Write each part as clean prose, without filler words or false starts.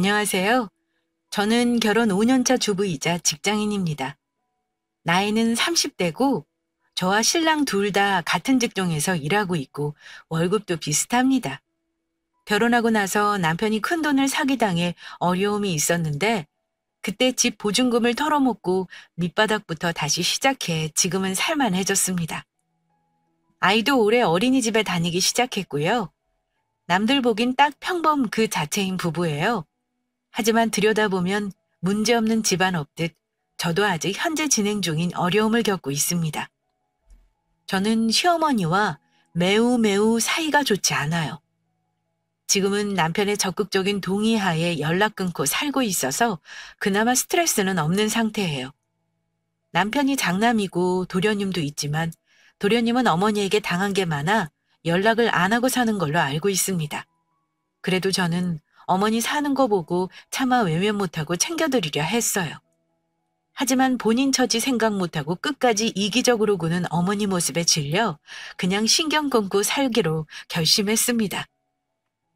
안녕하세요. 저는 결혼 5년차 주부이자 직장인입니다. 나이는 30대고 저와 신랑 둘 다 같은 직종에서 일하고 있고 월급도 비슷합니다. 결혼하고 나서 남편이 큰돈을 사기당해 어려움이 있었는데 그때 집 보증금을 털어먹고 밑바닥부터 다시 시작해 지금은 살만해졌습니다. 아이도 올해 어린이집에 다니기 시작했고요. 남들 보긴 딱 평범 그 자체인 부부예요. 하지만 들여다보면 문제없는 집안 없듯 저도 아직 현재 진행 중인 어려움을 겪고 있습니다. 저는 시어머니와 매우 매우 사이가 좋지 않아요. 지금은 남편의 적극적인 동의하에 연락 끊고 살고 있어서 그나마 스트레스는 없는 상태예요. 남편이 장남이고 도련님도 있지만 도련님은 어머니에게 당한 게 많아 연락을 안 하고 사는 걸로 알고 있습니다. 그래도 저는 어머니 사는 거 보고 차마 외면 못하고 챙겨드리려 했어요. 하지만 본인 처지 생각 못하고 끝까지 이기적으로 구는 어머니 모습에 질려 그냥 신경 끊고 살기로 결심했습니다.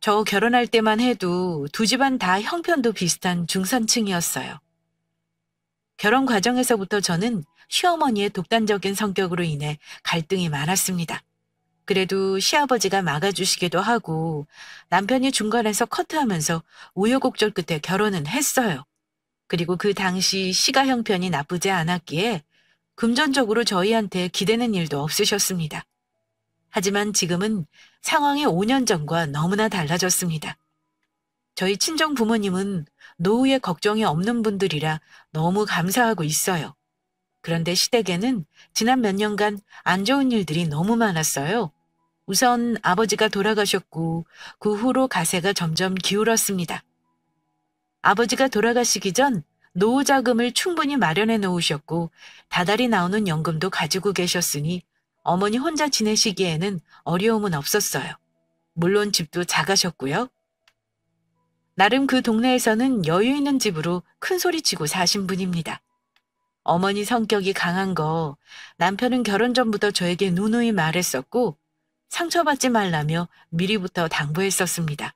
저 결혼할 때만 해도 두 집안 다 형편도 비슷한 중산층이었어요. 결혼 과정에서부터 저는 시어머니의 독단적인 성격으로 인해 갈등이 많았습니다. 그래도 시아버지가 막아주시기도 하고 남편이 중간에서 커트하면서 우여곡절 끝에 결혼은 했어요. 그리고 그 당시 시가 형편이 나쁘지 않았기에 금전적으로 저희한테 기대는 일도 없으셨습니다. 하지만 지금은 상황이 5년 전과 너무나 달라졌습니다. 저희 친정 부모님은 노후에 걱정이 없는 분들이라 너무 감사하고 있어요. 그런데 시댁에는 지난 몇 년간 안 좋은 일들이 너무 많았어요. 우선 아버지가 돌아가셨고 그 후로 가세가 점점 기울었습니다. 아버지가 돌아가시기 전 노후 자금을 충분히 마련해 놓으셨고 다달이 나오는 연금도 가지고 계셨으니 어머니 혼자 지내시기에는 어려움은 없었어요. 물론 집도 작으셨고요. 나름 그 동네에서는 여유 있는 집으로 큰 소리치고 사신 분입니다. 어머니 성격이 강한 거 남편은 결혼 전부터 저에게 누누이 말했었고 상처받지 말라며 미리부터 당부했었습니다.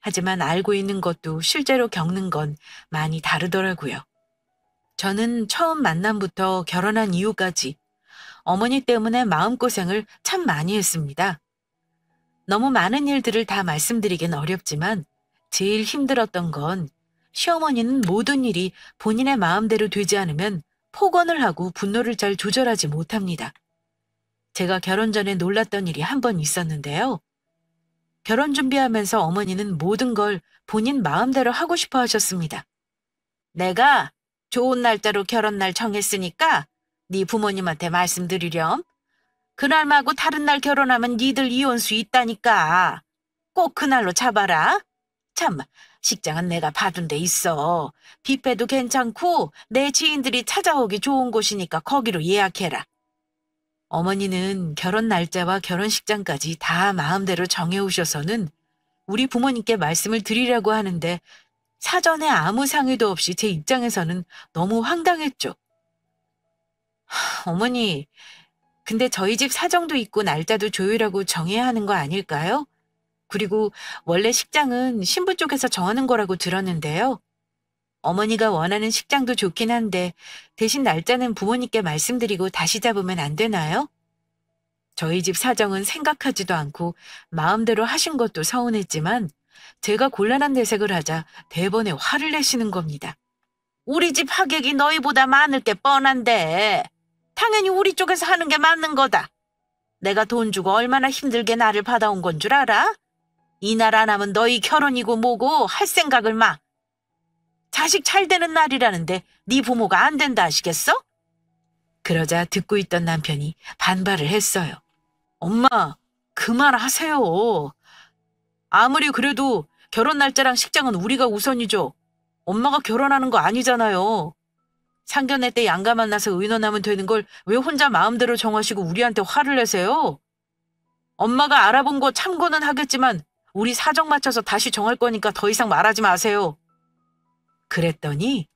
하지만 알고 있는 것도 실제로 겪는 건 많이 다르더라고요. 저는 처음 만남부터 결혼한 이후까지 어머니 때문에 마음고생을 참 많이 했습니다. 너무 많은 일들을 다 말씀드리긴 어렵지만 제일 힘들었던 건 시어머니는 모든 일이 본인의 마음대로 되지 않으면 폭언을 하고 분노를 잘 조절하지 못합니다. 제가 결혼 전에 놀랐던 일이 한 번 있었는데요. 결혼 준비하면서 어머니는 모든 걸 본인 마음대로 하고 싶어 하셨습니다. 내가 좋은 날짜로 결혼날 정했으니까 네 부모님한테 말씀드리렴. 그날 말고 다른 날 결혼하면 니들 이혼수 있다니까. 꼭 그날로 잡아라. 참, 식장은 내가 봐둔 데 있어. 뷔페도 괜찮고 내 지인들이 찾아오기 좋은 곳이니까 거기로 예약해라. 어머니는 결혼 날짜와 결혼식장까지 다 마음대로 정해오셔서는 우리 부모님께 말씀을 드리려고 하는데 사전에 아무 상의도 없이 제 입장에서는 너무 황당했죠. 어머니, 근데 저희 집 사정도 있고 날짜도 조율하고 정해야 하는 거 아닐까요? 그리고 원래 식장은 신부 쪽에서 정하는 거라고 들었는데요. 어머니가 원하는 식장도 좋긴 한데 대신 날짜는 부모님께 말씀드리고 다시 잡으면 안 되나요? 저희 집 사정은 생각하지도 않고 마음대로 하신 것도 서운했지만 제가 곤란한 내색을 하자 대번에 화를 내시는 겁니다. 우리 집 하객이 너희보다 많을 게 뻔한데 당연히 우리 쪽에서 하는 게 맞는 거다. 내가 돈 주고 얼마나 힘들게 나를 받아온 건 줄 알아? 이 날 안 하면 너희 결혼이고 뭐고 할 생각을 마. 자식 잘 되는 날이라는데 네 부모가 안 된다 하시겠어? 그러자 듣고 있던 남편이 반발을 했어요. 엄마, 그만하세요. 아무리 그래도 결혼 날짜랑 식장은 우리가 우선이죠. 엄마가 결혼하는 거 아니잖아요. 상견례 때 양가 만나서 의논하면 되는 걸 왜 혼자 마음대로 정하시고 우리한테 화를 내세요? 엄마가 알아본 거 참고는 하겠지만 우리 사정 맞춰서 다시 정할 거니까 더 이상 말하지 마세요. 그랬더니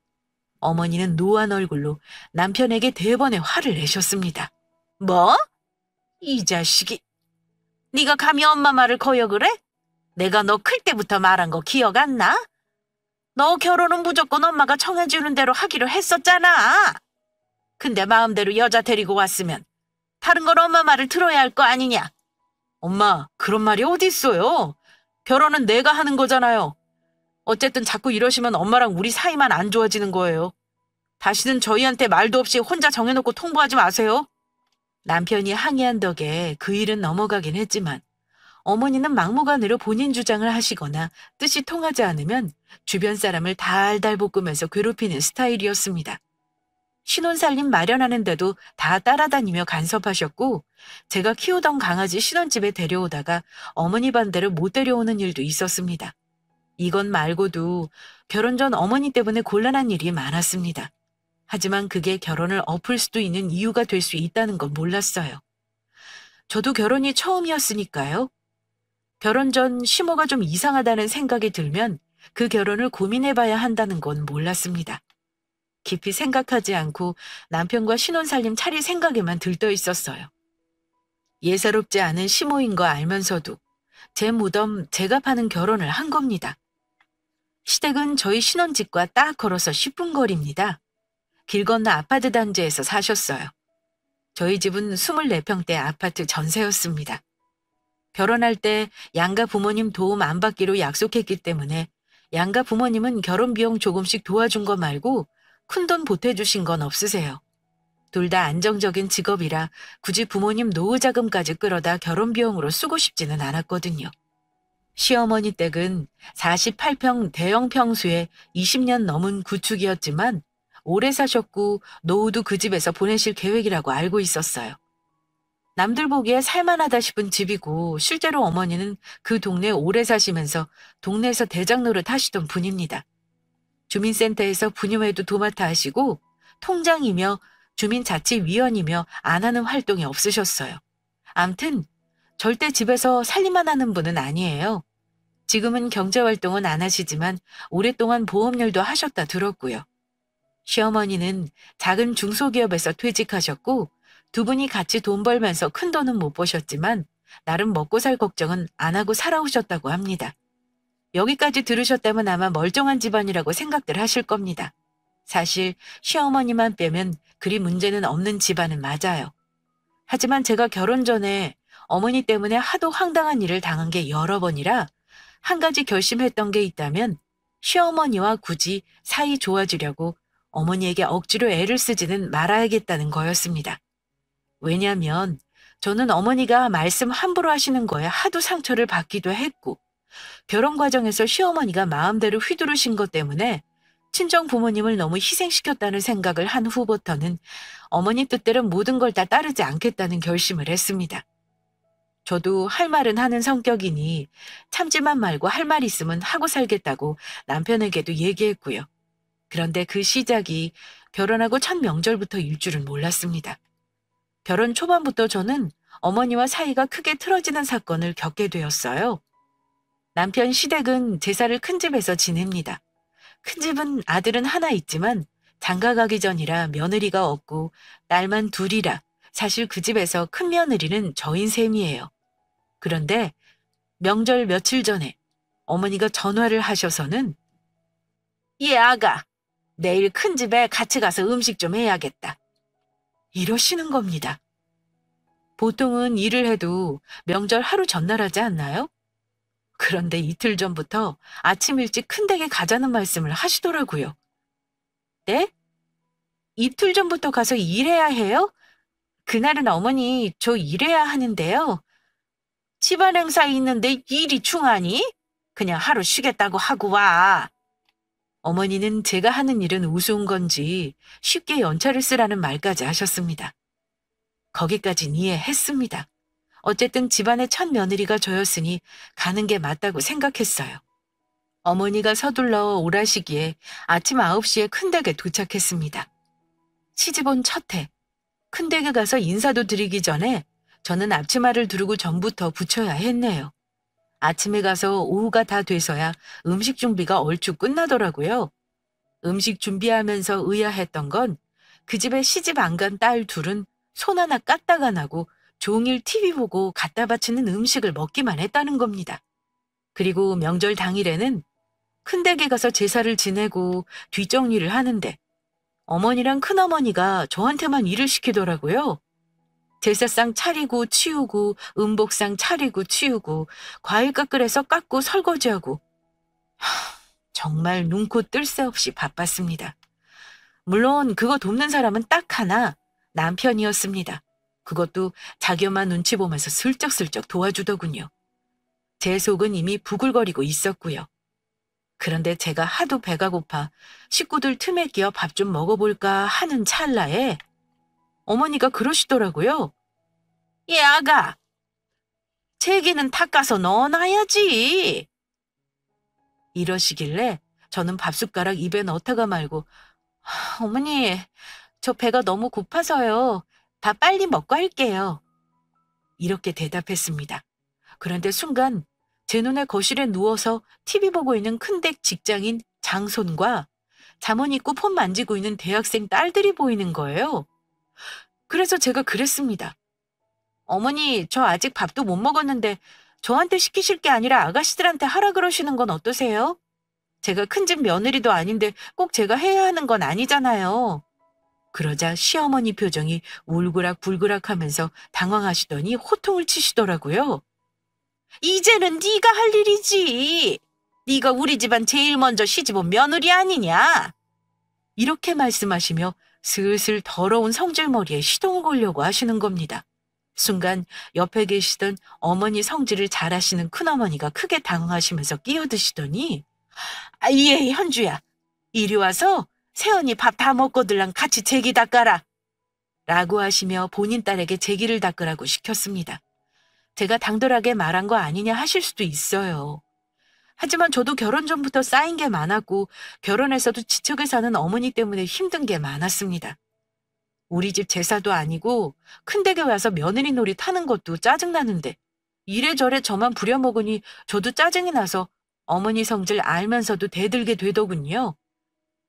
어머니는 노한 얼굴로 남편에게 대번에 화를 내셨습니다. 뭐? 이 자식이. 네가 감히 엄마 말을 거역을 해? 내가 너 클 때부터 말한 거 기억 안 나? 너 결혼은 무조건 엄마가 정해주는 대로 하기로 했었잖아. 근데 마음대로 여자 데리고 왔으면 다른 건 엄마 말을 들어야 할 거 아니냐. 엄마, 그런 말이 어디 있어요? 결혼은 내가 하는 거잖아요. 어쨌든 자꾸 이러시면 엄마랑 우리 사이만 안 좋아지는 거예요. 다시는 저희한테 말도 없이 혼자 정해놓고 통보하지 마세요. 남편이 항의한 덕에 그 일은 넘어가긴 했지만 어머니는 막무가내로 본인 주장을 하시거나 뜻이 통하지 않으면 주변 사람을 달달 볶으면서 괴롭히는 스타일이었습니다. 신혼살림 마련하는데도 다 따라다니며 간섭하셨고 제가 키우던 강아지 신혼집에 데려오다가 어머니 반대로 못 데려오는 일도 있었습니다. 이건 말고도 결혼 전 어머니 때문에 곤란한 일이 많았습니다. 하지만 그게 결혼을 엎을 수도 있는 이유가 될 수 있다는 건 몰랐어요. 저도 결혼이 처음이었으니까요. 결혼 전 시모가 좀 이상하다는 생각이 들면 그 결혼을 고민해봐야 한다는 건 몰랐습니다. 깊이 생각하지 않고 남편과 신혼살림 차릴 생각에만 들떠 있었어요. 예사롭지 않은 시모인 거 알면서도 제 무덤 제가 파는 결혼을 한 겁니다. 시댁은 저희 신혼집과 딱 걸어서 10분 거리입니다. 길 건너 아파트 단지에서 사셨어요. 저희 집은 24평대 아파트 전세였습니다. 결혼할 때 양가 부모님 도움 안 받기로 약속했기 때문에 양가 부모님은 결혼 비용 조금씩 도와준 거 말고 큰돈 보태주신 건 없으세요. 둘 다 안정적인 직업이라 굳이 부모님 노후 자금까지 끌어다 결혼 비용으로 쓰고 싶지는 않았거든요. 시어머니 댁은 48평 대형 평수에 20년 넘은 구축이었지만 오래 사셨고 노후도 그 집에서 보내실 계획이라고 알고 있었어요. 남들 보기에 살만하다 싶은 집이고 실제로 어머니는 그 동네에 오래 사시면서 동네에서 대장 노릇 하시던 분입니다. 주민센터에서 분유회도 도맡아 하시고 통장이며 주민자치위원이며 안 하는 활동이 없으셨어요. 암튼 절대 집에서 살림만 하는 분은 아니에요. 지금은 경제활동은 안 하시지만 오랫동안 보험일도 하셨다 들었고요. 시어머니는 작은 중소기업에서 퇴직하셨고 두 분이 같이 돈 벌면서 큰 돈은 못 버셨지만 나름 먹고 살 걱정은 안 하고 살아오셨다고 합니다. 여기까지 들으셨다면 아마 멀쩡한 집안이라고 생각들 하실 겁니다. 사실 시어머니만 빼면 그리 문제는 없는 집안은 맞아요. 하지만 제가 결혼 전에 어머니 때문에 하도 황당한 일을 당한 게 여러 번이라 한 가지 결심했던 게 있다면 시어머니와 굳이 사이 좋아지려고 어머니에게 억지로 애를 쓰지는 말아야겠다는 거였습니다. 왜냐하면 저는 어머니가 말씀 함부로 하시는 거에 하도 상처를 받기도 했고 결혼 과정에서 시어머니가 마음대로 휘두르신 것 때문에 친정 부모님을 너무 희생시켰다는 생각을 한 후부터는 어머니 뜻대로 모든 걸 다 따르지 않겠다는 결심을 했습니다. 저도 할 말은 하는 성격이니 참지만 말고 할 말 있으면 하고 살겠다고 남편에게도 얘기했고요. 그런데 그 시작이 결혼하고 첫 명절부터일 줄은 몰랐습니다. 결혼 초반부터 저는 어머니와 사이가 크게 틀어지는 사건을 겪게 되었어요. 남편 시댁은 제사를 큰 집에서 지냅니다. 큰 집은 아들은 하나 있지만 장가 가기 전이라 며느리가 없고 딸만 둘이라 사실 그 집에서 큰 며느리는 저인 셈이에요. 그런데 명절 며칠 전에 어머니가 전화를 하셔서는 "예, 아가. 내일 큰 집에 같이 가서 음식 좀 해야겠다." 이러시는 겁니다. 보통은 일을 해도 명절 하루 전날 하지 않나요? 그런데 이틀 전부터 아침 일찍 큰 댁에 가자는 말씀을 하시더라고요. 네? 이틀 전부터 가서 일해야 해요? 그날은 어머니 저 일해야 하는데요. 집안 행사 있는데 일이 중하니? 그냥 하루 쉬겠다고 하고 와. 어머니는 제가 하는 일은 우스운 건지 쉽게 연차를 쓰라는 말까지 하셨습니다. 거기까진 이해했습니다. 어쨌든 집안의 첫 며느리가 저였으니 가는 게 맞다고 생각했어요. 어머니가 서둘러 오라시기에 아침 9시에 큰댁에 도착했습니다. 시집온 첫 해, 큰댁에 가서 인사도 드리기 전에 저는 앞치마를 두르고 전부터 붙여야 했네요. 아침에 가서 오후가 다 돼서야 음식 준비가 얼추 끝나더라고요. 음식 준비하면서 의아했던 건 그 집에 시집 안 간 딸 둘은 손 하나 까딱 안 하고 종일 TV 보고 갖다 바치는 음식을 먹기만 했다는 겁니다. 그리고 명절 당일에는 큰댁에 가서 제사를 지내고 뒷정리를 하는데 어머니랑 큰어머니가 저한테만 일을 시키더라고요. 제사상 차리고 치우고 음복상 차리고 치우고 과일 깎으래서 깎고 설거지하고 정말 눈코 뜰 새 없이 바빴습니다. 물론 그거 돕는 사람은 딱 하나, 남편이었습니다. 그것도 자기 엄마 눈치 보면서 슬쩍슬쩍 도와주더군요. 제 속은 이미 부글거리고 있었고요. 그런데 제가 하도 배가 고파 식구들 틈에 끼어 밥 좀 먹어볼까 하는 찰나에 어머니가 그러시더라고요. 얘 아가, 제기는 닦아서 넣어놔야지. 이러시길래 저는 밥숟가락 입에 넣다가 말고 어머니, 저 배가 너무 고파서요. 밥 빨리 먹고 할게요. 이렇게 대답했습니다. 그런데 순간 제 눈에 거실에 누워서 TV 보고 있는 큰댁 직장인 장손과 잠옷 입고 폰 만지고 있는 대학생 딸들이 보이는 거예요. 그래서 제가 그랬습니다. 어머니, 저 아직 밥도 못 먹었는데 저한테 시키실 게 아니라 아가씨들한테 하라 그러시는 건 어떠세요? 제가 큰 집 며느리도 아닌데 꼭 제가 해야 하는 건 아니잖아요. 그러자 시어머니 표정이 울그락불그락 하면서 당황하시더니 호통을 치시더라고요. 이제는 네가 할 일이지. 네가 우리 집안 제일 먼저 시집온 며느리 아니냐. 이렇게 말씀하시며 슬슬 더러운 성질머리에 시동을 걸려고 하시는 겁니다. 순간 옆에 계시던 어머니 성질을 잘 아시는 큰어머니가 크게 당황하시면서 끼어드시더니 예, 현주야. 이리 와서 새언니 밥 다 먹고들랑 같이 제기 닦아라. 라고 하시며 본인 딸에게 제기를 닦으라고 시켰습니다. 제가 당돌하게 말한 거 아니냐 하실 수도 있어요. 하지만 저도 결혼 전부터 쌓인 게 많았고 결혼해서도 지척에 사는 어머니 때문에 힘든 게 많았습니다. 우리 집 제사도 아니고 큰댁에 와서 며느리 노릇 하는 것도 짜증나는데 이래저래 저만 부려먹으니 저도 짜증이 나서 어머니 성질 알면서도 대들게 되더군요.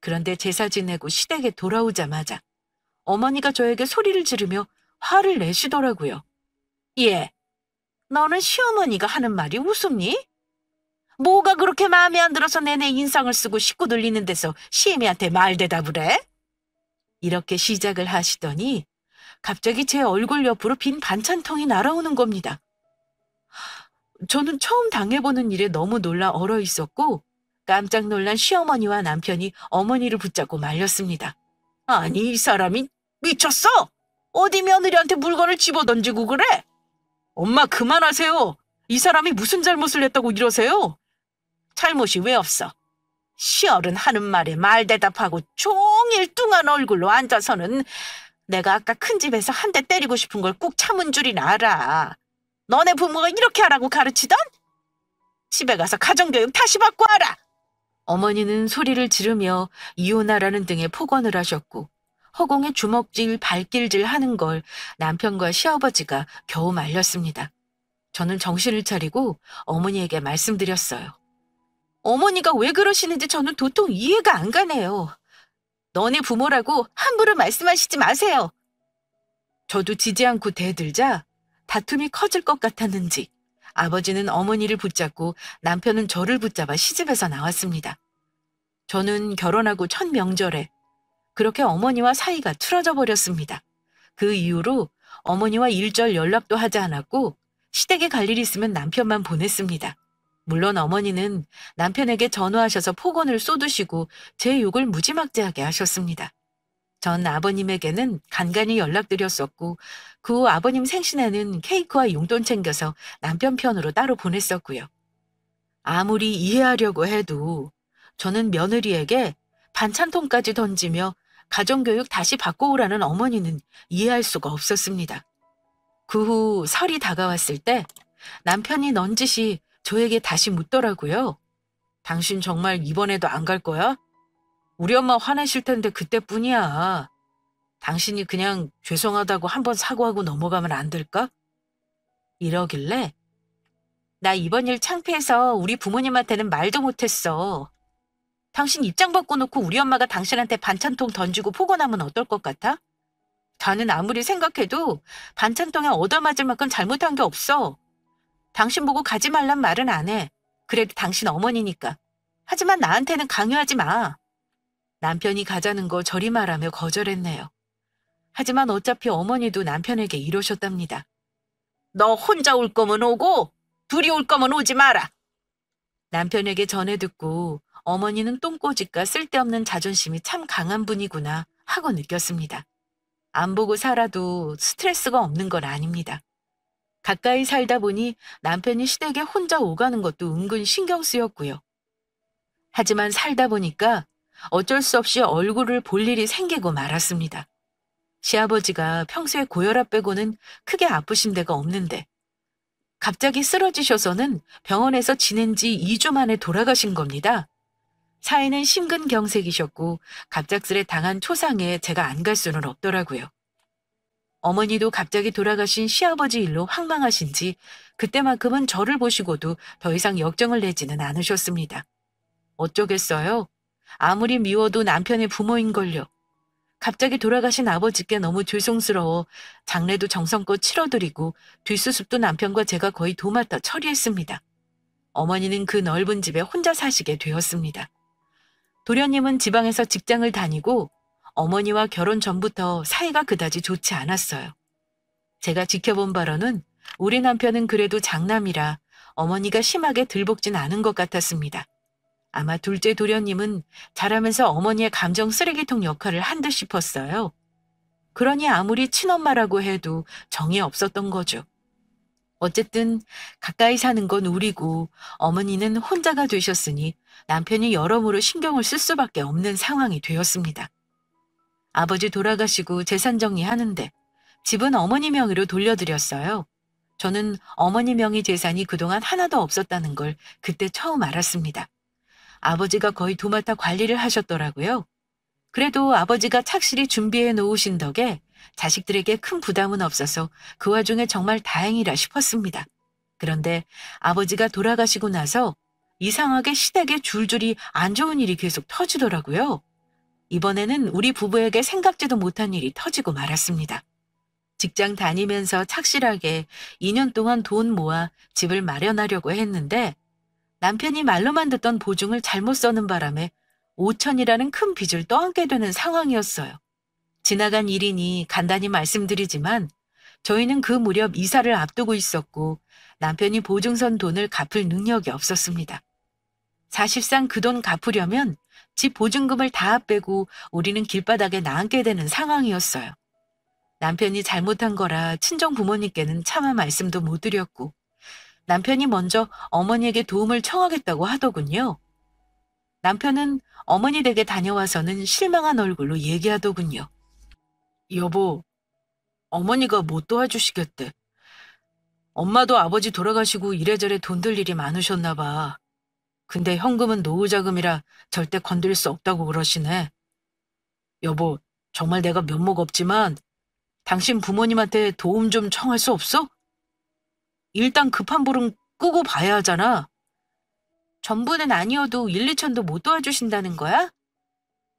그런데 제사 지내고 시댁에 돌아오자마자 어머니가 저에게 소리를 지르며 화를 내시더라고요. 예, 너는 시어머니가 하는 말이 웃음니? 뭐가 그렇게 마음에 안 들어서 내내 인상을 쓰고 식구 들리는 데서 시애미한테 말 대답을 해? 이렇게 시작을 하시더니 갑자기 제 얼굴 옆으로 빈 반찬통이 날아오는 겁니다. 저는 처음 당해보는 일에 너무 놀라 얼어 있었고 깜짝 놀란 시어머니와 남편이 어머니를 붙잡고 말렸습니다. 아니, 이 사람이 미쳤어? 어디 며느리한테 물건을 집어던지고 그래? 엄마 그만하세요. 이 사람이 무슨 잘못을 했다고 이러세요? 잘못이 왜 없어? 시어른 하는 말에 말 대답하고 종일 뚱한 얼굴로 앉아서는 내가 아까 큰 집에서 한 대 때리고 싶은 걸 꾹 참은 줄이나 알아. 너네 부모가 이렇게 하라고 가르치던? 집에 가서 가정교육 다시 받고 와라. 어머니는 소리를 지르며 이혼하라는 등의 폭언을 하셨고 허공에 주먹질, 발길질 하는 걸 남편과 시아버지가 겨우 말렸습니다. 저는 정신을 차리고 어머니에게 말씀드렸어요. 어머니가 왜 그러시는지 저는 도통 이해가 안 가네요. 너네 부모라고 함부로 말씀하시지 마세요. 저도 지지 않고 대들자 다툼이 커질 것 같았는지 아버지는 어머니를 붙잡고 남편은 저를 붙잡아 시집에서 나왔습니다. 저는 결혼하고 첫 명절에 그렇게 어머니와 사이가 틀어져 버렸습니다. 그 이후로 어머니와 일절 연락도 하지 않았고 시댁에 갈 일 있으면 남편만 보냈습니다. 물론 어머니는 남편에게 전화하셔서 폭언을 쏟으시고 제 욕을 무지막지하게 하셨습니다. 전 아버님에게는 간간히 연락드렸었고 그 후 아버님 생신에는 케이크와 용돈 챙겨서 남편 편으로 따로 보냈었고요. 아무리 이해하려고 해도 저는 며느리에게 반찬통까지 던지며 가정교육 다시 받고 오라는 어머니는 이해할 수가 없었습니다. 그 후 설이 다가왔을 때 남편이 넌지시 저에게 다시 묻더라고요. 당신 정말 이번에도 안 갈 거야? 우리 엄마 화내실 텐데 그때뿐이야. 당신이 그냥 죄송하다고 한번 사과하고 넘어가면 안 될까? 이러길래 나 이번 일 창피해서 우리 부모님한테는 말도 못했어. 당신 입장 바꿔놓고 우리 엄마가 당신한테 반찬통 던지고 폭언하면 어떨 것 같아? 나는 아무리 생각해도 반찬통에 얻어맞을 만큼 잘못한 게 없어. 당신 보고 가지 말란 말은 안 해. 그래도 당신 어머니니까. 하지만 나한테는 강요하지 마. 남편이 가자는 거 저리 말하며 거절했네요. 하지만 어차피 어머니도 남편에게 이러셨답니다. 너 혼자 올 거면 오고 둘이 올 거면 오지 마라. 남편에게 전해 듣고 어머니는 똥꼬집과 쓸데없는 자존심이 참 강한 분이구나 하고 느꼈습니다. 안 보고 살아도 스트레스가 없는 건 아닙니다. 가까이 살다 보니 남편이 시댁에 혼자 오가는 것도 은근 신경 쓰였고요. 하지만 살다 보니까 어쩔 수 없이 얼굴을 볼 일이 생기고 말았습니다. 시아버지가 평소에 고혈압 빼고는 크게 아프신 데가 없는데 갑자기 쓰러지셔서는 병원에서 지낸 지 2주 만에 돌아가신 겁니다. 사인은 심근경색이셨고 갑작스레 당한 초상에 제가 안 갈 수는 없더라고요. 어머니도 갑자기 돌아가신 시아버지 일로 황망하신지 그때만큼은 저를 보시고도 더 이상 역정을 내지는 않으셨습니다. 어쩌겠어요? 아무리 미워도 남편의 부모인걸요. 갑자기 돌아가신 아버지께 너무 죄송스러워 장례도 정성껏 치러드리고 뒷수습도 남편과 제가 거의 도맡아 처리했습니다. 어머니는 그 넓은 집에 혼자 사시게 되었습니다. 도련님은 지방에서 직장을 다니고 어머니와 결혼 전부터 사이가 그다지 좋지 않았어요. 제가 지켜본 바로는 우리 남편은 그래도 장남이라 어머니가 심하게 들볶진 않은 것 같았습니다. 아마 둘째 도련님은 자라면서 어머니의 감정 쓰레기통 역할을 한 듯 싶었어요. 그러니 아무리 친엄마라고 해도 정이 없었던 거죠. 어쨌든 가까이 사는 건 우리고 어머니는 혼자가 되셨으니 남편이 여러모로 신경을 쓸 수밖에 없는 상황이 되었습니다. 아버지 돌아가시고 재산 정리하는데 집은 어머니 명의로 돌려드렸어요. 저는 어머니 명의 재산이 그동안 하나도 없었다는 걸 그때 처음 알았습니다. 아버지가 거의 도맡아 관리를 하셨더라고요. 그래도 아버지가 착실히 준비해 놓으신 덕에 자식들에게 큰 부담은 없어서 그 와중에 정말 다행이라 싶었습니다. 그런데 아버지가 돌아가시고 나서 이상하게 시댁에 줄줄이 안 좋은 일이 계속 터지더라고요. 이번에는 우리 부부에게 생각지도 못한 일이 터지고 말았습니다. 직장 다니면서 착실하게 2년 동안 돈 모아 집을 마련하려고 했는데 남편이 말로만 듣던 보증을 잘못 써는 바람에 5천이라는 큰 빚을 떠안게 되는 상황이었어요. 지나간 일이니 간단히 말씀드리지만 저희는 그 무렵 이사를 앞두고 있었고 남편이 보증선 돈을 갚을 능력이 없었습니다. 사실상 그 돈 갚으려면 집 보증금을 다 빼고 우리는 길바닥에 나앉게 되는 상황이었어요. 남편이 잘못한 거라 친정 부모님께는 차마 말씀도 못 드렸고 남편이 먼저 어머니에게 도움을 청하겠다고 하더군요. 남편은 어머니 댁에 다녀와서는 실망한 얼굴로 얘기하더군요. 여보, 어머니가 못 도와주시겠대. 엄마도 아버지 돌아가시고 이래저래 돈 들 일이 많으셨나 봐. 근데 현금은 노후자금이라 절대 건드릴 수 없다고 그러시네. 여보, 정말 내가 면목 없지만 당신 부모님한테 도움 좀 청할 수 없어? 일단 급한 불은 끄고 봐야 하잖아. 전부는 아니어도 1, 2천도 못 도와주신다는 거야?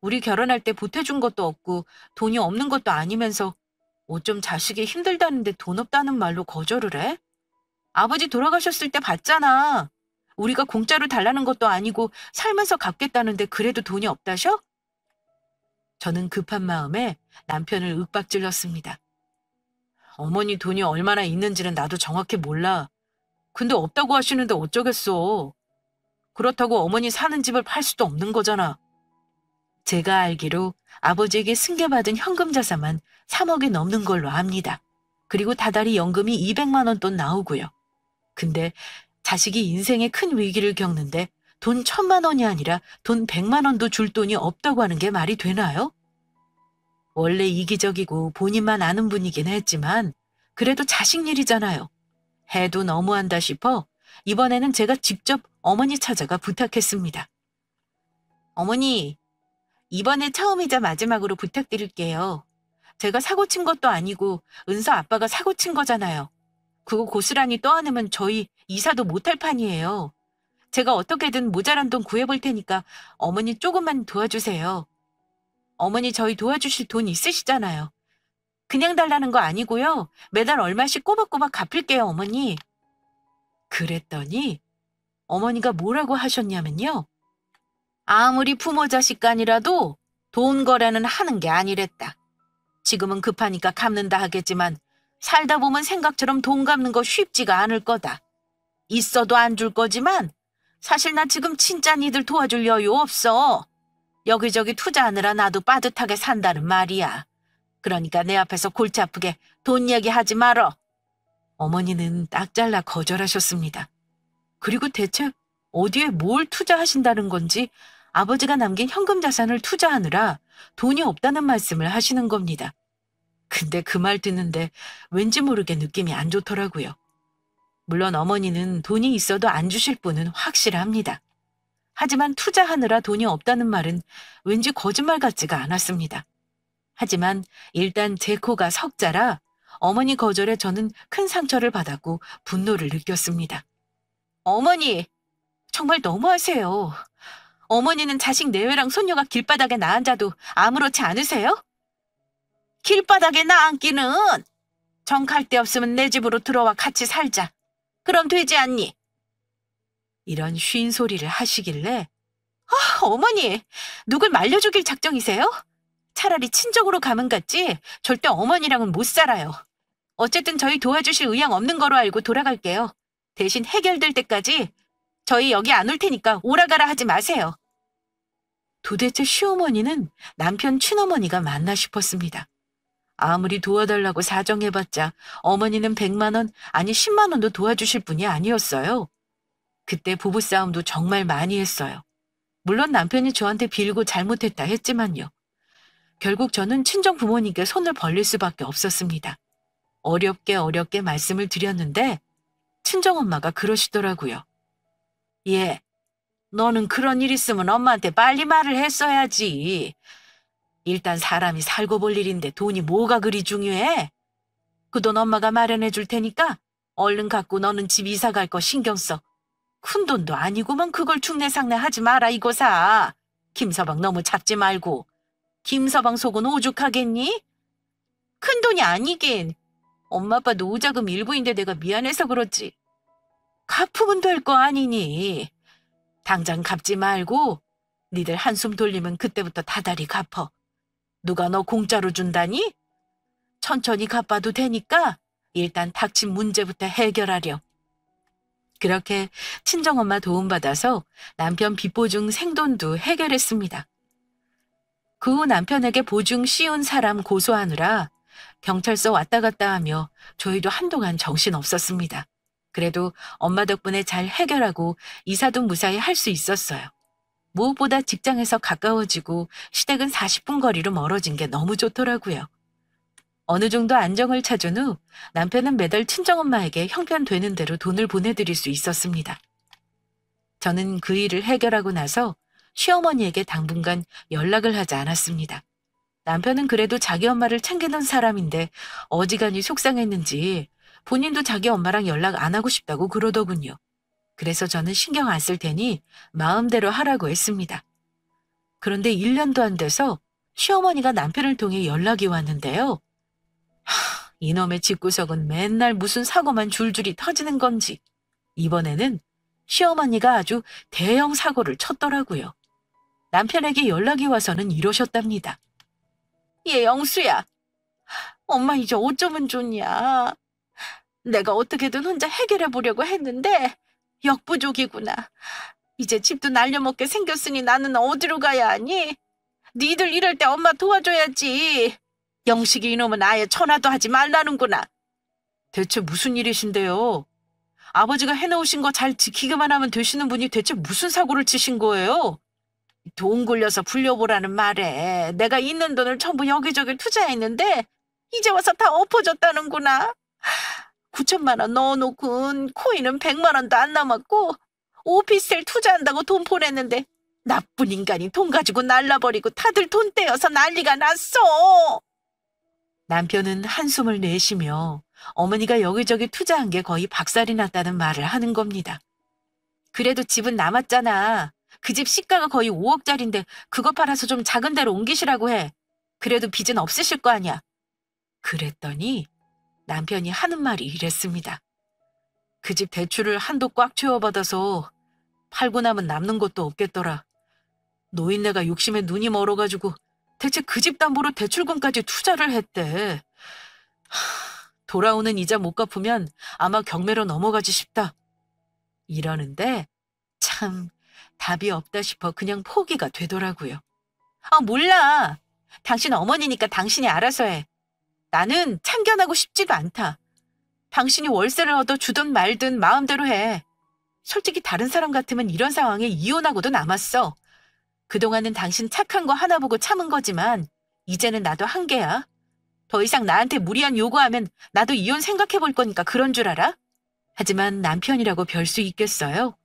우리 결혼할 때 보태준 것도 없고 돈이 없는 것도 아니면서 어쩜 자식이 힘들다는데 돈 없다는 말로 거절을 해? 아버지 돌아가셨을 때 봤잖아. 우리가 공짜로 달라는 것도 아니고 살면서 갚겠다는데 그래도 돈이 없다셔? 저는 급한 마음에 남편을 윽박질렀습니다. 어머니 돈이 얼마나 있는지는 나도 정확히 몰라. 근데 없다고 하시는데 어쩌겠어. 그렇다고 어머니 사는 집을 팔 수도 없는 거잖아. 제가 알기로 아버지에게 승계받은 현금 자산만 3억이 넘는 걸로 압니다. 그리고 다달이 연금이 200만 원 돈 나오고요. 근데 자식이 인생의 큰 위기를 겪는데 돈 1,000만 원이 아니라 돈 100만 원도 줄 돈이 없다고 하는 게 말이 되나요? 원래 이기적이고 본인만 아는 분이긴 했지만 그래도 자식 일이잖아요. 해도 너무한다 싶어 이번에는 제가 직접 어머니 찾아가 부탁했습니다. 어머니, 이번에 처음이자 마지막으로 부탁드릴게요. 제가 사고 친 것도 아니고 은서 아빠가 사고 친 거잖아요. 그거 고스란히 떠안으면 저희 이사도 못할 판이에요. 제가 어떻게든 모자란 돈 구해볼 테니까 어머니 조금만 도와주세요. 어머니 저희 도와주실 돈 있으시잖아요. 그냥 달라는 거 아니고요. 매달 얼마씩 꼬박꼬박 갚을게요, 어머니. 그랬더니 어머니가 뭐라고 하셨냐면요. 아무리 부모 자식 간이라도 돈 거래는 하는 게 아니랬다. 지금은 급하니까 갚는다 하겠지만 살다 보면 생각처럼 돈 갚는 거 쉽지가 않을 거다. 있어도 안 줄 거지만 사실 나 지금 진짜 니들 도와줄 여유 없어. 여기저기 투자하느라 나도 빠듯하게 산다는 말이야. 그러니까 내 앞에서 골치 아프게 돈 얘기하지 말어. 어머니는 딱 잘라 거절하셨습니다. 그리고 대체 어디에 뭘 투자하신다는 건지 아버지가 남긴 현금 자산을 투자하느라 돈이 없다는 말씀을 하시는 겁니다. 근데 그 말 듣는데 왠지 모르게 느낌이 안 좋더라고요. 물론 어머니는 돈이 있어도 안 주실 분은 확실합니다. 하지만 투자하느라 돈이 없다는 말은 왠지 거짓말 같지가 않았습니다. 하지만 일단 제 코가 석자라 어머니 거절에 저는 큰 상처를 받았고 분노를 느꼈습니다. 어머니, 정말 너무하세요. 어머니는 자식 내외랑 손녀가 길바닥에 나앉아도 아무렇지 않으세요? 길바닥에 나앉기는 정 갈 데 없으면 내 집으로 들어와 같이 살자. 그럼 되지 않니? 이런 쉰 소리를 하시길래 어머니, 누굴 말려죽일 작정이세요? 차라리 친정으로 가면 갔지 절대 어머니랑은 못 살아요. 어쨌든 저희 도와주실 의향 없는 거로 알고 돌아갈게요. 대신 해결될 때까지 저희 여기 안 올 테니까 오라가라 하지 마세요. 도대체 시어머니는 남편 친어머니가 맞나 싶었습니다. 아무리 도와달라고 사정해봤자 어머니는 100만 원, 아니 10만 원도 도와주실 분이 아니었어요. 그때 부부싸움도 정말 많이 했어요. 물론 남편이 저한테 빌고 잘못했다 했지만요. 결국 저는 친정 부모님께 손을 벌릴 수밖에 없었습니다. 어렵게 말씀을 드렸는데 친정엄마가 그러시더라고요. 예, 너는 그런 일 있으면 엄마한테 빨리 말을 했어야지. 일단 사람이 살고 볼 일인데 돈이 뭐가 그리 중요해? 그 돈 엄마가 마련해 줄 테니까 얼른 갖고 너는 집 이사 갈 거 신경 써. 큰 돈도 아니고만 그걸 중내상내 하지 마라 이거사. 김서방 너무 잡지 말고. 김서방 속은 오죽하겠니? 큰 돈이 아니긴. 엄마 아빠도 오자금 일부인데 내가 미안해서 그렇지. 갚으면 될 거 아니니. 당장 갚지 말고 니들 한숨 돌리면 그때부터 다달이 갚어. 누가 너 공짜로 준다니? 천천히 갚아도 되니까 일단 닥친 문제부터 해결하렴. 그렇게 친정엄마 도움받아서 남편 빚보증 생돈도 해결했습니다. 그 후 남편에게 보증 씌운 사람 고소하느라 경찰서 왔다 갔다 하며 저희도 한동안 정신없었습니다. 그래도 엄마 덕분에 잘 해결하고 이사도 무사히 할 수 있었어요. 무엇보다 직장에서 가까워지고 시댁은 40분 거리로 멀어진 게 너무 좋더라고요. 어느 정도 안정을 찾은 후 남편은 매달 친정엄마에게 형편되는 대로 돈을 보내드릴 수 있었습니다. 저는 그 일을 해결하고 나서 시어머니에게 당분간 연락을 하지 않았습니다. 남편은 그래도 자기 엄마를 챙기는 사람인데 어지간히 속상했는지 본인도 자기 엄마랑 연락 안 하고 싶다고 그러더군요. 그래서 저는 신경 안 쓸 테니 마음대로 하라고 했습니다. 그런데 1년도 안 돼서 시어머니가 남편을 통해 연락이 왔는데요. 이놈의 집구석은 맨날 무슨 사고만 줄줄이 터지는 건지 이번에는 시어머니가 아주 대형 사고를 쳤더라고요. 남편에게 연락이 와서는 이러셨답니다. 얘 영수야, 엄마 이제 어쩌면 좋냐. 내가 어떻게든 혼자 해결해 보려고 했는데 역부족이구나. 이제 집도 날려먹게 생겼으니 나는 어디로 가야 하니? 니들 이럴 때 엄마 도와줘야지. 영식이 이놈은 아예 전화도 하지 말라는구나. 대체 무슨 일이신데요? 아버지가 해놓으신 거 잘 지키기만 하면 되시는 분이 대체 무슨 사고를 치신 거예요? 돈 굴려서 불려보라는 말에 내가 있는 돈을 전부 여기저기 투자했는데 이제 와서 다 엎어졌다는구나. 9천만 원 넣어놓고 코인은 100만 원도 안 남았고 오피스텔 투자한다고 돈 보냈는데 나쁜 인간이 돈 가지고 날라버리고 다들 돈 떼어서 난리가 났어. 남편은 한숨을 내쉬며 어머니가 여기저기 투자한 게 거의 박살이 났다는 말을 하는 겁니다. 그래도 집은 남았잖아. 그 집 시가가 거의 5억짜리인데 그거 팔아서 좀 작은 데로 옮기시라고 해. 그래도 빚은 없으실 거 아니야. 그랬더니 남편이 하는 말이 이랬습니다. 그 집 대출을 한도 꽉 채워받아서 팔고 나면 남는 것도 없겠더라. 노인네가 욕심에 눈이 멀어가지고 대체 그 집 담보로 대출금까지 투자를 했대. 돌아오는 이자 못 갚으면 아마 경매로 넘어가지 싶다. 이러는데 참 답이 없다 싶어 그냥 포기가 되더라고요. 몰라. 당신 어머니니까 당신이 알아서 해. 나는 참견하고 싶지도 않다. 당신이 월세를 얻어 주든 말든 마음대로 해. 솔직히 다른 사람 같으면 이런 상황에 이혼하고도 남았어. 그동안은 당신 착한 거 하나 보고 참은 거지만 이제는 나도 한계야. 더 이상 나한테 무리한 요구하면 나도 이혼 생각해 볼 거니까 그런 줄 알아? 하지만 남편이라고 별 수 있겠어요?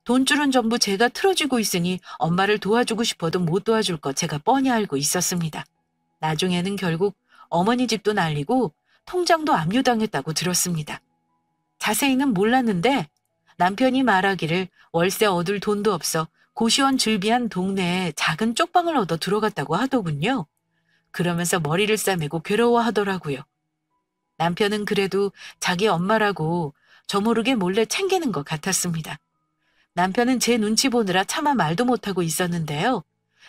돈줄은 전부 제가 틀어주고 있으니 엄마를 도와주고 싶어도 못 도와줄 거 제가 뻔히 알고 있었습니다. 나중에는 결국 어머니 집도 날리고 통장도 압류당했다고 들었습니다. 자세히는 몰랐는데 남편이 말하기를 월세 얻을 돈도 없어 고시원 즐비한 동네에 작은 쪽방을 얻어 들어갔다고 하더군요. 그러면서 머리를 싸매고 괴로워하더라고요. 남편은 그래도 자기 엄마라고 저 모르게 몰래 챙기는 것 같았습니다. 남편은 제 눈치 보느라 차마 말도 못하고 있었는데요.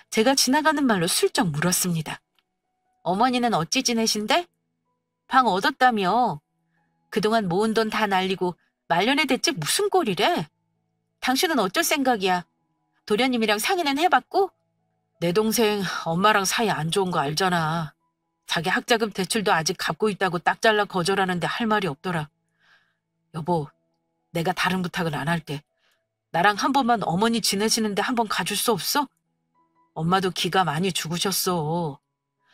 제가 지나가는 말로 슬쩍 물었습니다. 어머니는 어찌 지내신대? 방 얻었다며. 그동안 모은 돈 다 날리고 말년에 대체 무슨 꼴이래? 당신은 어쩔 생각이야? 도련님이랑 상의는 해봤고? 내 동생 엄마랑 사이 안 좋은 거 알잖아. 자기 학자금 대출도 아직 갚고 있다고 딱 잘라 거절하는데 할 말이 없더라. 여보, 내가 다른 부탁을 안 할게. 나랑 한 번만 어머니 지내시는데 한 번 가줄 수 없어? 엄마도 기가 많이 죽으셨어.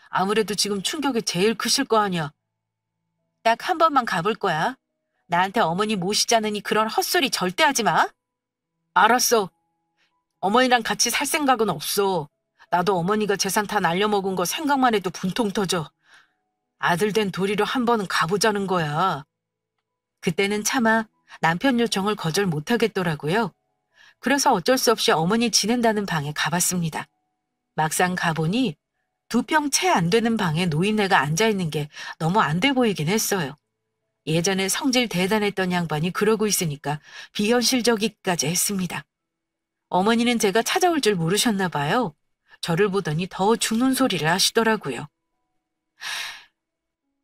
아무래도 지금 충격이 제일 크실 거 아니야. 딱 한 번만 가볼 거야. 나한테 어머니 모시자느니 그런 헛소리 절대 하지 마. 알았어. 어머니랑 같이 살 생각은 없어. 나도 어머니가 재산 다 날려먹은 거 생각만 해도 분통 터져. 아들 된 도리로 한 번은 가보자는 거야. 그때는 차마 남편 요청을 거절 못하겠더라고요. 그래서 어쩔 수 없이 어머니 지낸다는 방에 가봤습니다. 막상 가보니 2평 채 안 되는 방에 노인네가 앉아있는 게 너무 안 돼 보이긴 했어요. 예전에 성질 대단했던 양반이 그러고 있으니까 비현실적이기까지 했습니다. 어머니는 제가 찾아올 줄 모르셨나 봐요. 저를 보더니 더 죽는 소리를 하시더라고요.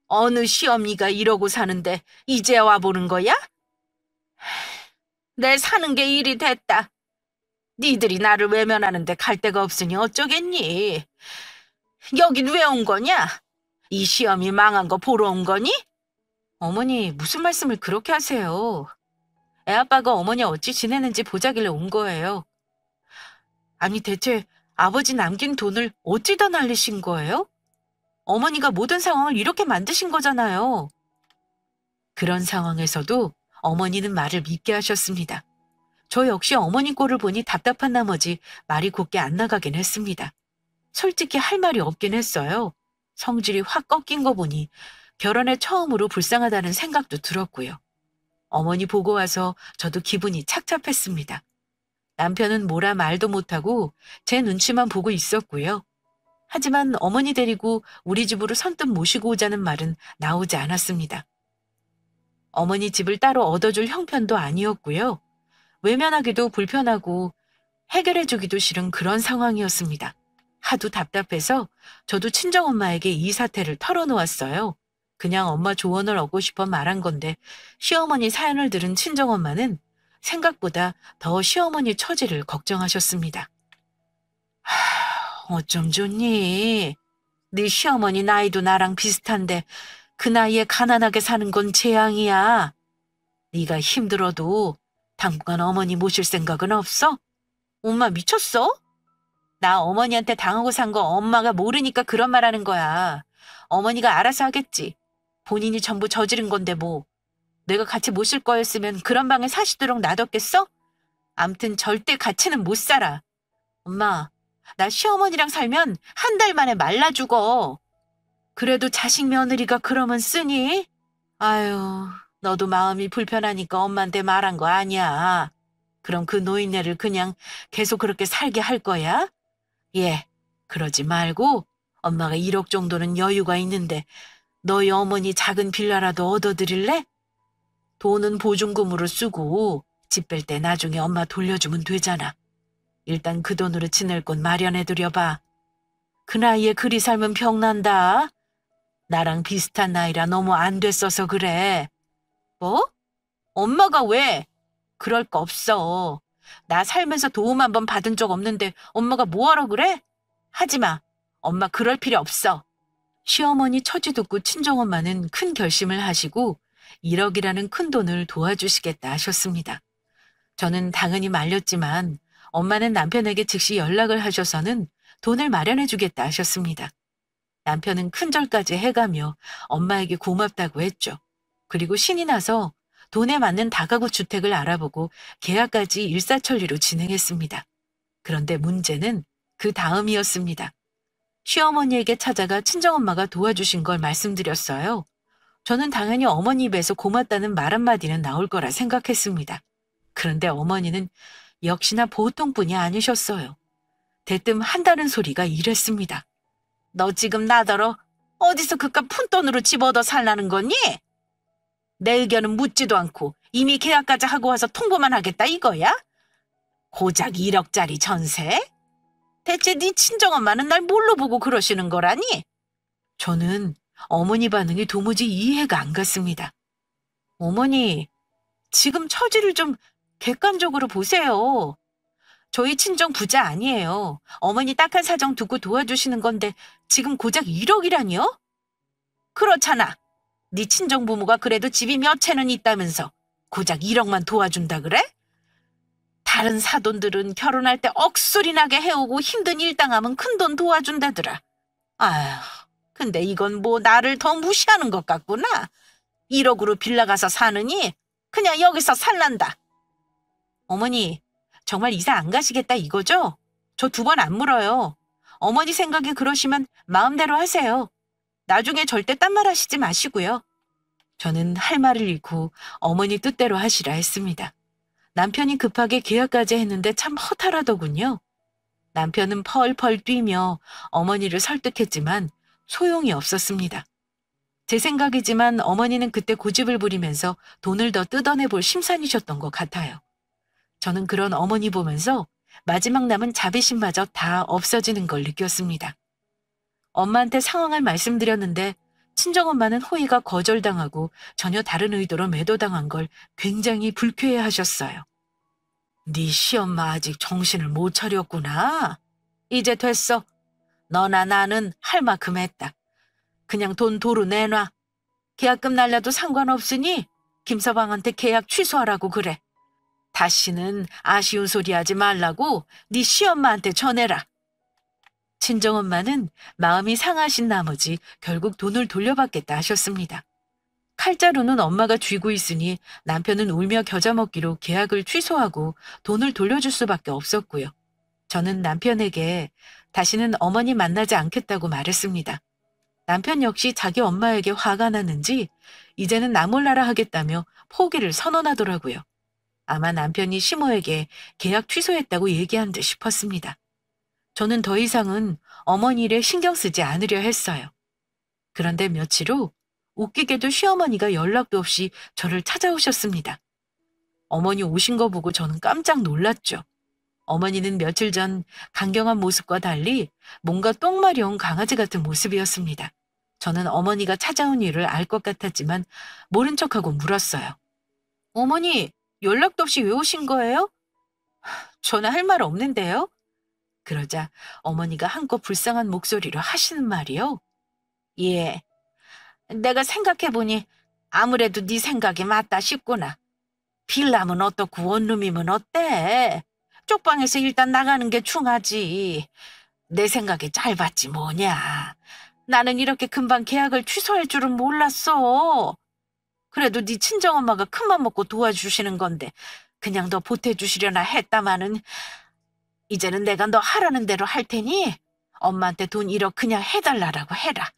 어느 시어미가 이러고 사는데 이제 와보는 거야? 내 사는 게 일이 됐다. 니들이 나를 외면하는데 갈 데가 없으니 어쩌겠니? 여긴 왜 온 거냐? 이 시어미 망한 거 보러 온 거니? 어머니, 무슨 말씀을 그렇게 하세요? 애아빠가 어머니 어찌 지내는지 보자길래 온 거예요. 아니, 대체 아버지 남긴 돈을 어찌다 날리신 거예요? 어머니가 모든 상황을 이렇게 만드신 거잖아요. 그런 상황에서도 어머니는 말을 믿게 하셨습니다. 저 역시 어머니 꼴을 보니 답답한 나머지 말이 곱게 안 나가긴 했습니다. 솔직히 할 말이 없긴 했어요. 성질이 확 꺾인 거 보니 결혼에 처음으로 불쌍하다는 생각도 들었고요. 어머니 보고 와서 저도 기분이 착잡했습니다. 남편은 뭐라 말도 못하고 제 눈치만 보고 있었고요. 하지만 어머니 데리고 우리 집으로 선뜻 모시고 오자는 말은 나오지 않았습니다. 어머니 집을 따로 얻어줄 형편도 아니었고요. 외면하기도 불편하고 해결해주기도 싫은 그런 상황이었습니다. 하도 답답해서 저도 친정엄마에게 이 사태를 털어놓았어요. 그냥 엄마 조언을 얻고 싶어 말한 건데 시어머니 사연을 들은 친정엄마는 생각보다 더 시어머니 처지를 걱정하셨습니다. 어쩜 좋니? 네 시어머니 나이도 나랑 비슷한데 그 나이에 가난하게 사는 건 재앙이야. 네가 힘들어도 당분간 어머니 모실 생각은 없어? 엄마 미쳤어? 나 어머니한테 당하고 산 거 엄마가 모르니까 그런 말 하는 거야. 어머니가 알아서 하겠지. 본인이 전부 저지른 건데 뭐. 내가 같이 모실 거였으면 그런 방에 사시도록 놔뒀겠어? 암튼 절대 같이는 못 살아. 엄마, 나 시어머니랑 살면 한 달 만에 말라 죽어. 그래도 자식 며느리가 그러면 쓰니? 아유, 너도 마음이 불편하니까 엄마한테 말한 거 아니야. 그럼 그 노인네를 그냥 계속 그렇게 살게 할 거야? 예, 그러지 말고 엄마가 1억 정도는 여유가 있는데 너희 어머니 작은 빌라라도 얻어드릴래? 돈은 보증금으로 쓰고 집 뺄 때 나중에 엄마 돌려주면 되잖아. 일단 그 돈으로 지낼 곳 마련해두려봐. 그 나이에 그리 살면 병난다. 나랑 비슷한 나이라 너무 안 됐어서 그래. 뭐? 엄마가 왜? 그럴 거 없어. 나 살면서 도움 한 번 받은 적 없는데 엄마가 뭐하러 그래? 하지 마. 엄마 그럴 필요 없어. 시어머니 처지 듣고 친정엄마는 큰 결심을 하시고 1억이라는 큰 돈을 도와주시겠다 하셨습니다. 저는 당연히 말렸지만 엄마는 남편에게 즉시 연락을 하셔서는 돈을 마련해 주겠다 하셨습니다. 남편은 큰절까지 해가며 엄마에게 고맙다고 했죠. 그리고 신이 나서 돈에 맞는 다가구 주택을 알아보고 계약까지 일사천리로 진행했습니다. 그런데 문제는 그 다음이었습니다. 시어머니에게 찾아가 친정엄마가 도와주신 걸 말씀드렸어요. 저는 당연히 어머니 입에서 고맙다는 말 한마디는 나올 거라 생각했습니다. 그런데 어머니는 역시나 보통 분이 아니셨어요. 대뜸 한다는 소리가 이랬습니다. 너 지금 나더러 어디서 그깟 푼돈으로 집 얻어 살라는 거니? 내 의견은 묻지도 않고 이미 계약까지 하고 와서 통보만 하겠다 이거야? 고작 1억짜리 전세? 대체 네 친정엄마는 날 뭘로 보고 그러시는 거라니? 저는 어머니 반응이 도무지 이해가 안 갔습니다. 어머니, 지금 처지를 좀 객관적으로 보세요. 저희 친정 부자 아니에요. 어머니 딱한 사정 두고 도와주시는 건데 지금 고작 1억이라니요? 그렇잖아. 네 친정 부모가 그래도 집이 몇 채는 있다면서 고작 1억만 도와준다 그래? 다른 사돈들은 결혼할 때 억소리 나게 해오고 힘든 일당하면 큰돈 도와준다더라. 아휴, 근데 이건 뭐 나를 더 무시하는 것 같구나. 1억으로 빌라 가서 사느니 그냥 여기서 살란다. 어머니, 정말 이사 안 가시겠다 이거죠? 저 2번 안 물어요. 어머니 생각이 그러시면 마음대로 하세요. 나중에 절대 딴 말 하시지 마시고요. 저는 할 말을 잃고 어머니 뜻대로 하시라 했습니다. 남편이 급하게 계약까지 했는데 참 허탈하더군요. 남편은 펄펄 뛰며 어머니를 설득했지만 소용이 없었습니다. 제 생각이지만 어머니는 그때 고집을 부리면서 돈을 더 뜯어내볼 심산이셨던 것 같아요. 저는 그런 어머니 보면서 마지막 남은 자비심마저 다 없어지는 걸 느꼈습니다. 엄마한테 상황을 말씀드렸는데 친정엄마는 호의가 거절당하고 전혀 다른 의도로 매도당한 걸 굉장히 불쾌해하셨어요. 네 시엄마 아직 정신을 못 차렸구나. 이제 됐어. 너나 나는 할 만큼 했다. 그냥 돈 도로 내놔. 계약금 날려도 상관없으니 김서방한테 계약 취소하라고 그래. 다시는 아쉬운 소리 하지 말라고 네 시엄마한테 전해라. 친정엄마는 마음이 상하신 나머지 결국 돈을 돌려받겠다 하셨습니다. 칼자루는 엄마가 쥐고 있으니 남편은 울며 겨자 먹기로 계약을 취소하고 돈을 돌려줄 수밖에 없었고요. 저는 남편에게 다시는 어머니 만나지 않겠다고 말했습니다. 남편 역시 자기 엄마에게 화가 났는지 이제는 나 몰라라 하겠다며 포기를 선언하더라고요. 아마 남편이 시모에게 계약 취소했다고 얘기한 듯 싶었습니다. 저는 더 이상은 어머니 일에 신경 쓰지 않으려 했어요. 그런데 며칠 후 웃기게도 시어머니가 연락도 없이 저를 찾아오셨습니다. 어머니 오신 거 보고 저는 깜짝 놀랐죠. 어머니는 며칠 전 강경한 모습과 달리 뭔가 똥마려운 강아지 같은 모습이었습니다. 저는 어머니가 찾아온 이유를 알 것 같았지만 모른 척하고 물었어요. 어머니, 연락도 없이 왜 오신 거예요? 저는 할 말 없는데요. 그러자 어머니가 한껏 불쌍한 목소리로 하시는 말이요. 예, 내가 생각해보니 아무래도 네 생각이 맞다 싶구나. 빌라면 어떻고 원룸이면 어때? 쪽방에서 일단 나가는 게 중하지. 내 생각이 짧았지 뭐냐. 나는 이렇게 금방 계약을 취소할 줄은 몰랐어. 그래도 네 친정엄마가 큰맘 먹고 도와주시는 건데 그냥 너 보태주시려나 했다마는 이제는 내가 너 하라는 대로 할 테니 엄마한테 돈 1억 그냥 해달라고 해라.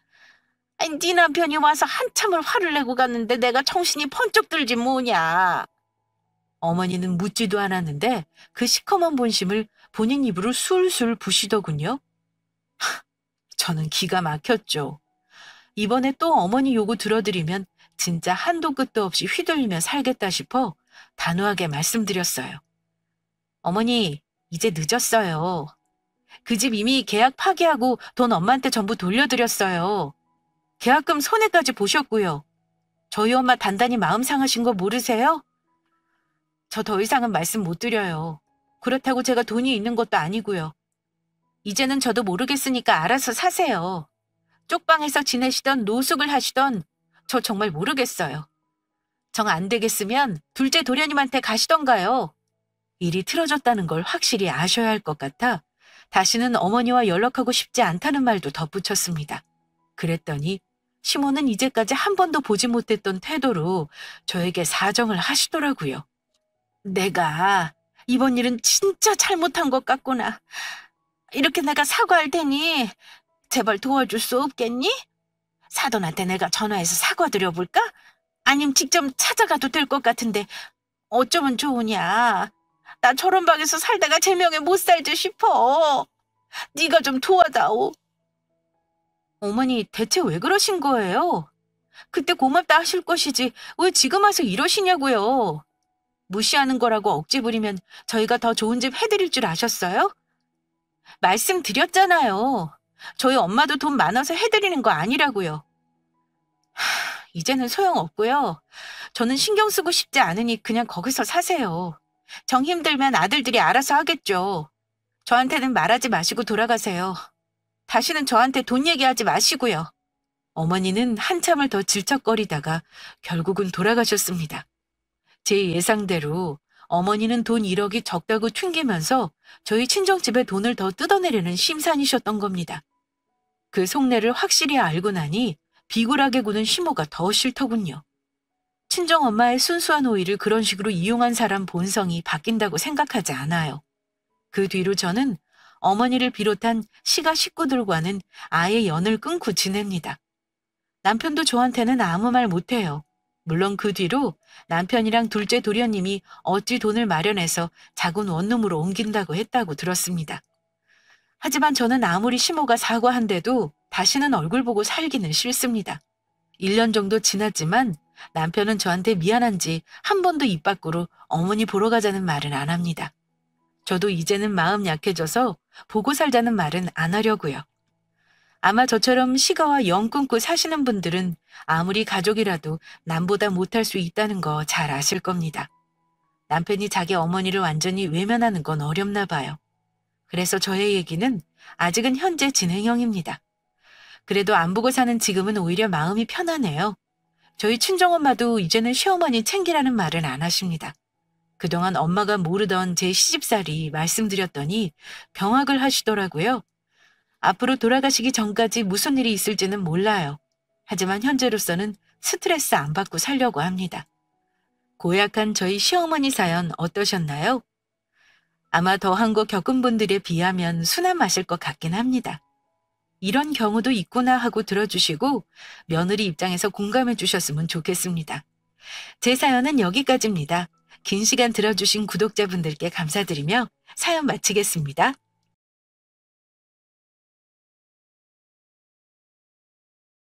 아니, 네 남편이 와서 한참을 화를 내고 갔는데 내가 정신이 번쩍 들지 뭐냐. 어머니는 묻지도 않았는데 그 시커먼 본심을 본인 입으로 술술 부시더군요. 저는 기가 막혔죠. 이번에 또 어머니 요구 들어드리면 진짜 한도 끝도 없이 휘둘리며 살겠다 싶어 단호하게 말씀드렸어요. 어머니, 이제 늦었어요. 그 집 이미 계약 파기하고 돈 엄마한테 전부 돌려드렸어요. 계약금 손해까지 보셨고요. 저희 엄마 단단히 마음 상하신 거 모르세요? 저 더 이상은 말씀 못 드려요. 그렇다고 제가 돈이 있는 것도 아니고요. 이제는 저도 모르겠으니까 알아서 사세요. 쪽방에서 지내시던 노숙을 하시던 저 정말 모르겠어요. 정 안 되겠으면 둘째 도련님한테 가시던가요. 일이 틀어졌다는 걸 확실히 아셔야 할 것 같아 다시는 어머니와 연락하고 싶지 않다는 말도 덧붙였습니다. 그랬더니 시모는 이제까지 한 번도 보지 못했던 태도로 저에게 사정을 하시더라고요. 내가 이번 일은 진짜 잘못한 것 같구나. 이렇게 내가 사과할 테니 제발 도와줄 수 없겠니? 사돈한테 내가 전화해서 사과드려볼까? 아님 직접 찾아가도 될 것 같은데 어쩌면 좋으냐. 나 저런 방에서 살다가 제명에 못 살지 싶어. 네가 좀 도와다오. 어머니 대체 왜 그러신 거예요? 그때 고맙다 하실 것이지 왜 지금 와서 이러시냐고요. 무시하는 거라고 억지 부리면 저희가 더 좋은 집 해드릴 줄 아셨어요? 말씀드렸잖아요. 저희 엄마도 돈 많아서 해드리는 거 아니라고요. 이제는 소용없고요. 저는 신경 쓰고 싶지 않으니 그냥 거기서 사세요. 정 힘들면 아들들이 알아서 하겠죠. 저한테는 말하지 마시고 돌아가세요. 다시는 저한테 돈 얘기하지 마시고요. 어머니는 한참을 더 질척거리다가 결국은 돌아가셨습니다. 제 예상대로 어머니는 돈 1억이 적다고 튕기면서 저희 친정집에 돈을 더 뜯어내려는 심산이셨던 겁니다. 그 속내를 확실히 알고 나니 비굴하게 구는 시모가 더 싫더군요. 친정엄마의 순수한 호의를 그런 식으로 이용한 사람 본성이 바뀐다고 생각하지 않아요. 그 뒤로 저는 어머니를 비롯한 시가 식구들과는 아예 연을 끊고 지냅니다. 남편도 저한테는 아무 말 못해요. 물론 그 뒤로 남편이랑 둘째 도련님이 어찌 돈을 마련해서 작은 원룸으로 옮긴다고 했다고 들었습니다. 하지만 저는 아무리 시모가 사과한데도 다시는 얼굴 보고 살기는 싫습니다. 1년 정도 지났지만 남편은 저한테 미안한지 한 번도 입 밖으로 어머니 보러 가자는 말은 안 합니다. 저도 이제는 마음 약해져서 보고 살자는 말은 안 하려고요. 아마 저처럼 시가와 영 끊고 사시는 분들은 아무리 가족이라도 남보다 못할 수 있다는 거 잘 아실 겁니다. 남편이 자기 어머니를 완전히 외면하는 건 어렵나 봐요. 그래서 저의 얘기는 아직은 현재 진행형입니다. 그래도 안 보고 사는 지금은 오히려 마음이 편하네요. 저희 친정엄마도 이제는 시어머니 챙기라는 말은 안 하십니다. 그동안 엄마가 모르던 제 시집살이 말씀드렸더니 경악을 하시더라고요. 앞으로 돌아가시기 전까지 무슨 일이 있을지는 몰라요. 하지만 현재로서는 스트레스 안 받고 살려고 합니다. 고약한 저희 시어머니 사연 어떠셨나요? 아마 더한 거 겪은 분들에 비하면 순한 맛일 것 같긴 합니다. 이런 경우도 있구나 하고 들어주시고 며느리 입장에서 공감해 주셨으면 좋겠습니다. 제 사연은 여기까지입니다. 긴 시간 들어주신 구독자분들께 감사드리며 사연 마치겠습니다.